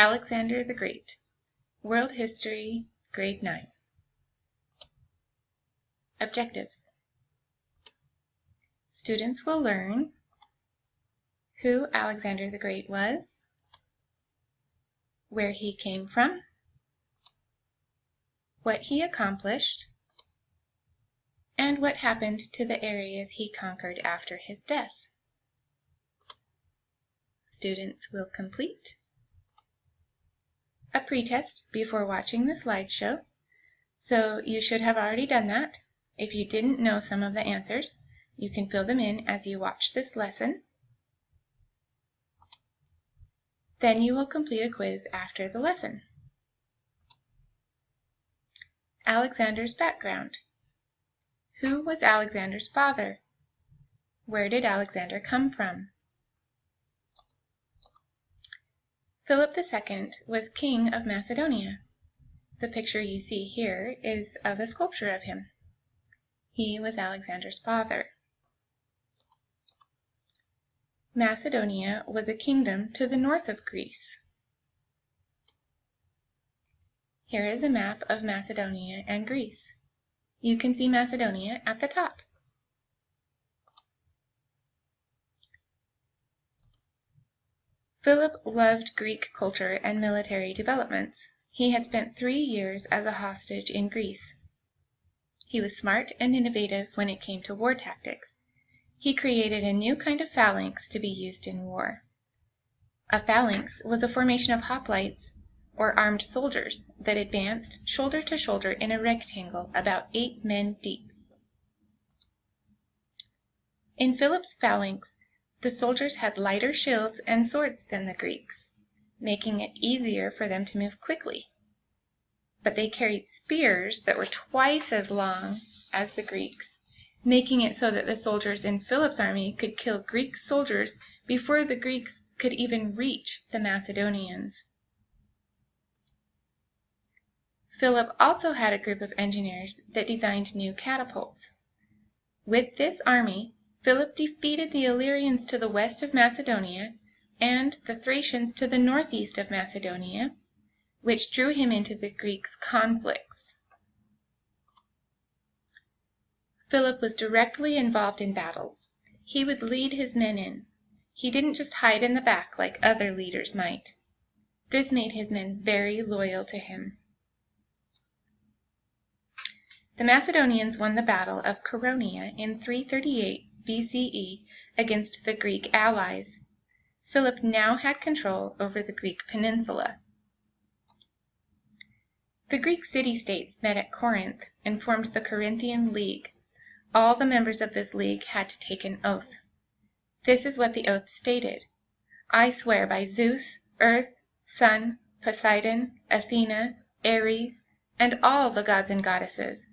Alexander the Great, World History, Grade 9. Objectives. Students will learn who Alexander the Great was, where he came from, what he accomplished, and what happened to the areas he conquered after his death. Students will complete a pretest before watching the slideshow, so you should have already done that. If you didn't know some of the answers, you can fill them in as you watch this lesson. Then you will complete a quiz after the lesson. Alexander's background. Who was Alexander's father? Where did Alexander come from? Philip II was king of Macedonia. The picture you see here is of a sculpture of him. He was Alexander's father. Macedonia was a kingdom to the north of Greece. Here is a map of Macedonia and Greece. You can see Macedonia at the top. Philip loved Greek culture and military developments. He had spent 3 years as a hostage in Greece. He was smart and innovative when it came to war tactics. He created a new kind of phalanx to be used in war. A phalanx was a formation of hoplites, or armed soldiers, that advanced shoulder to shoulder in a rectangle about 8 men deep. In Philip's phalanx, the soldiers had lighter shields and swords than the Greeks, making it easier for them to move quickly. But they carried spears that were twice as long as the Greeks, making it so that the soldiers in Philip's army could kill Greek soldiers before the Greeks could even reach the Macedonians. Philip also had a group of engineers that designed new catapults. With this army, Philip defeated the Illyrians to the west of Macedonia and the Thracians to the northeast of Macedonia, which drew him into the Greeks' conflicts. Philip was directly involved in battles. He would lead his men in. He didn't just hide in the back like other leaders might. This made his men very loyal to him. The Macedonians won the Battle of Chaeronea in 338 BCE against the Greek allies. Philip now had control over the Greek peninsula. The Greek city-states met at Corinth and formed the Corinthian League. All the members of this league had to take an oath. This is what the oath stated: "I swear by Zeus, Earth, Sun, Poseidon, Athena, Ares, and all the gods and goddesses,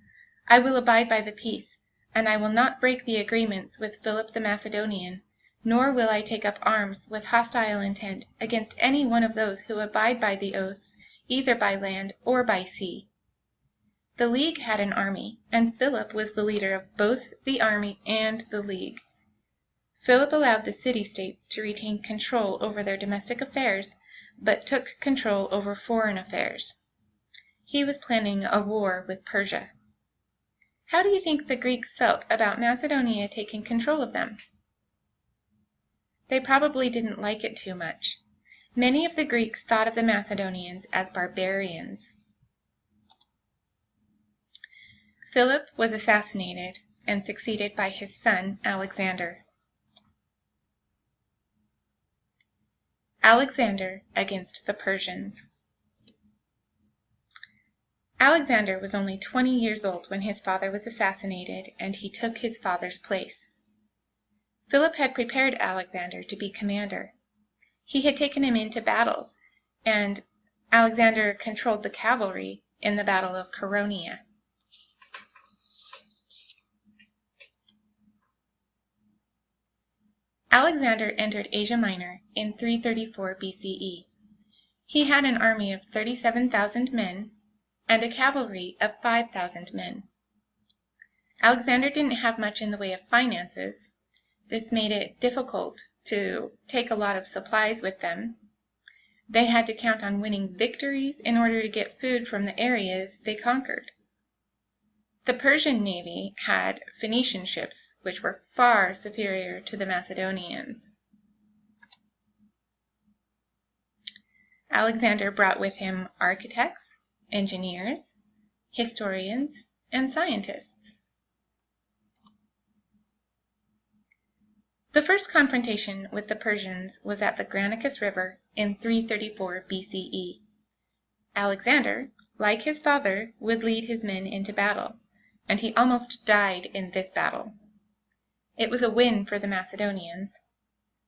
I will abide by the peace, and I will not break the agreements with Philip the Macedonian, nor will I take up arms with hostile intent against any one of those who abide by the oaths, either by land or by sea." The League had an army, and Philip was the leader of both the army and the League. Philip allowed the city-states to retain control over their domestic affairs, but took control over foreign affairs. He was planning a war with Persia. How do you think the Greeks felt about Macedonia taking control of them? They probably didn't like it too much. Many of the Greeks thought of the Macedonians as barbarians. Philip was assassinated and succeeded by his son Alexander. Alexander against the Persians. Alexander was only 20 years old when his father was assassinated, and he took his father's place. Philip had prepared Alexander to be commander. He had taken him into battles, and Alexander controlled the cavalry in the Battle of Chaeronea. Alexander entered Asia Minor in 334 BCE. He had an army of 37,000 men and a cavalry of 5,000 men. Alexander didn't have much in the way of finances. This made it difficult to take a lot of supplies with them. They had to count on winning victories in order to get food from the areas they conquered. The Persian navy had Phoenician ships, which were far superior to the Macedonians. Alexander brought with him architects, engineers, historians, and scientists. The first confrontation with the Persians was at the Granicus River in 334 BCE. Alexander, like his father, would lead his men into battle, and he almost died in this battle. It was a win for the Macedonians.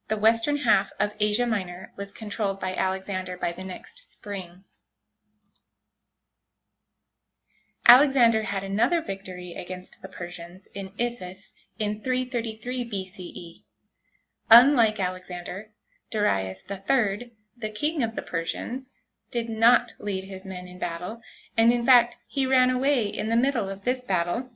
The western half of Asia Minor was controlled by Alexander by the next spring. Alexander had another victory against the Persians in Issus in 333 BCE. Unlike Alexander, Darius III, the king of the Persians, did not lead his men in battle, and in fact he ran away in the middle of this battle.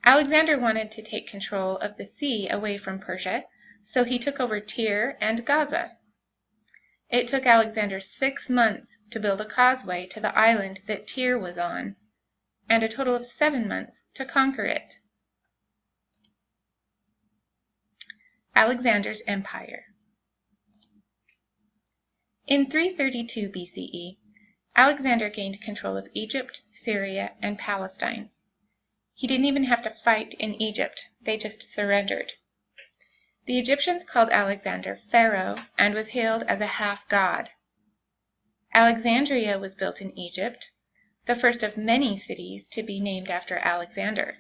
Alexander wanted to take control of the sea away from Persia, so he took over Tyre and Gaza. It took Alexander 6 months to build a causeway to the island that Tyre was on, and a total of 7 months to conquer it. Alexander's Empire. In 332 BCE, Alexander gained control of Egypt, Syria, and Palestine. He didn't even have to fight in Egypt, they just surrendered. The Egyptians called Alexander Pharaoh and was hailed as a half-god. Alexandria was built in Egypt, the first of many cities to be named after Alexander.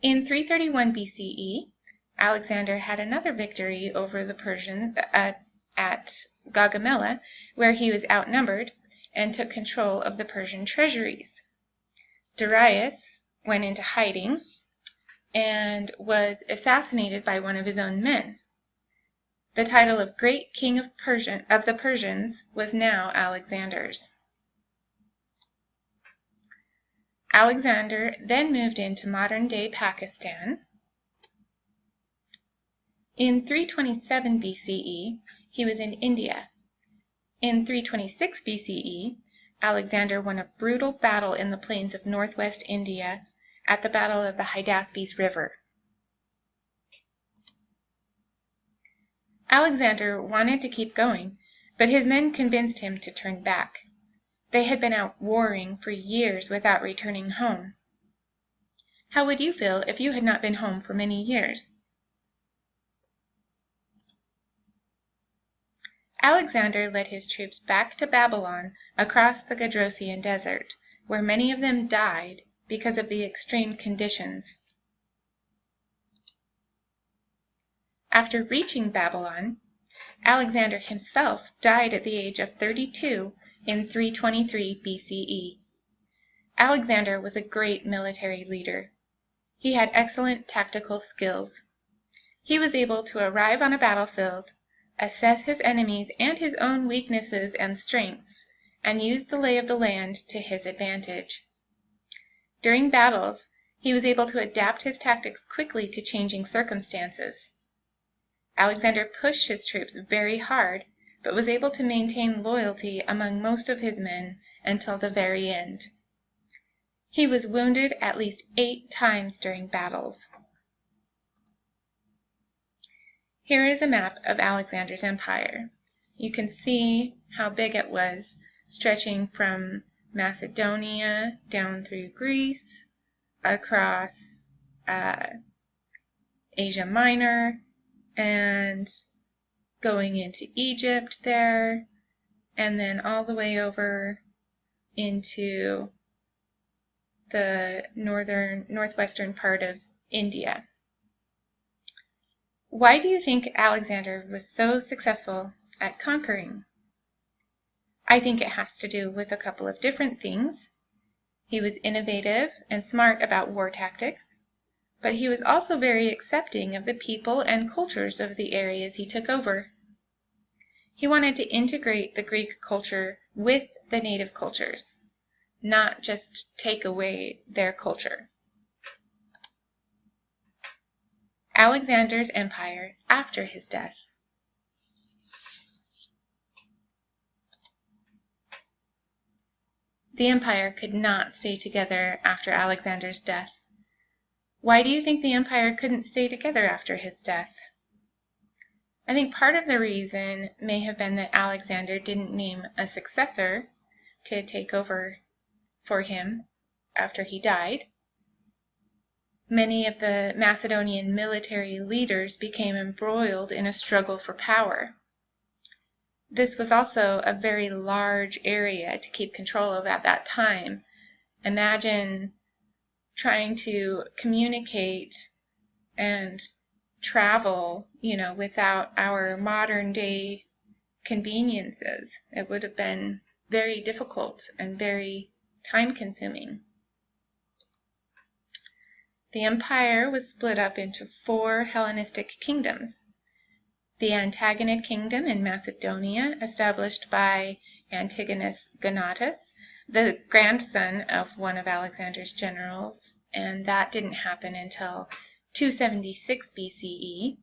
In 331 BCE, Alexander had another victory over the Persians at Gaugamela, where he was outnumbered and took control of the Persian treasuries. Darius went into hiding and was assassinated by one of his own men. The title of Great King of the Persians was now Alexander's. Alexander then moved into modern-day Pakistan. In 327 BCE, he was in India. In 326 BCE, Alexander won a brutal battle in the plains of northwest India at the Battle of the Hydaspes River. Alexander wanted to keep going, but his men convinced him to turn back. They had been out warring for years without returning home. How would you feel if you had not been home for many years? Alexander led his troops back to Babylon across the Gadrosian Desert, where many of them died because of the extreme conditions. After reaching Babylon, Alexander himself died at the age of 32 in 323 BCE. Alexander was a great military leader. He had excellent tactical skills. He was able to arrive on a battlefield, assess his enemies and his own weaknesses and strengths, and use the lay of the land to his advantage. During battles, he was able to adapt his tactics quickly to changing circumstances. Alexander pushed his troops very hard, but was able to maintain loyalty among most of his men until the very end. He was wounded at least 8 times during battles. Here is a map of Alexander's empire. You can see how big it was, stretching from Macedonia down through Greece, across Asia Minor, and going into Egypt there, and then all the way over into the northwestern part of India. Why do you think Alexander was so successful at conquering? I think it has to do with a couple of different things. He was innovative and smart about war tactics, but he was also very accepting of the people and cultures of the areas he took over. He wanted to integrate the Greek culture with the native cultures, not just take away their culture. Alexander's empire after his death. The empire could not stay together after Alexander's death. Why do you think the empire couldn't stay together after his death? I think part of the reason may have been that Alexander didn't name a successor to take over for him after he died. Many of the Macedonian military leaders became embroiled in a struggle for power. This was also a very large area to keep control of at that time. Imagine trying to communicate and travel, without our modern day conveniences. It would have been very difficult and very time consuming. The empire was split up into 4 Hellenistic kingdoms. The Antagonid kingdom in Macedonia, established by Antigonus Gonatas, the grandson of one of Alexander's generals, and that didn't happen until 276 BCE.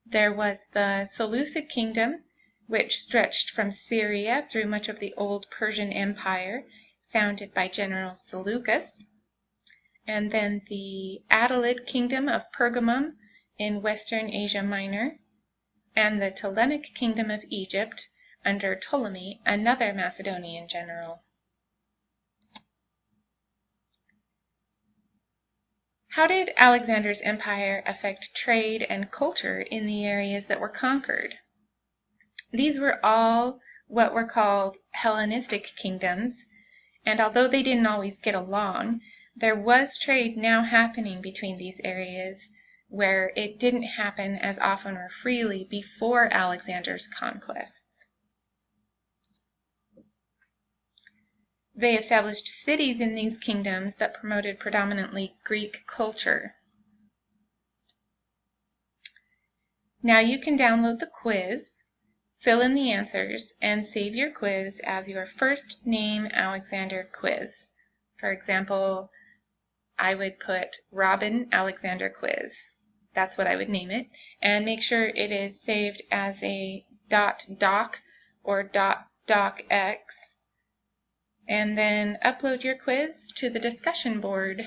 There was the Seleucid kingdom, which stretched from Syria through much of the old Persian Empire, founded by General Seleucus. And then the Attalid kingdom of Pergamum in Western Asia Minor, and the Ptolemaic kingdom of Egypt under Ptolemy, another Macedonian general. How did Alexander's empire affect trade and culture in the areas that were conquered? These were all what were called Hellenistic kingdoms, and although they didn't always get along, there was trade now happening between these areas where it didn't happen as often or freely before Alexander's conquests. They established cities in these kingdoms that promoted predominantly Greek culture. Now you can download the quiz, fill in the answers, and save your quiz as your first name Alexander quiz. For example, I would put Robin Alexander quiz. That's what I would name it. And make sure it is saved as a .doc or .docx. And then upload your quiz to the discussion board.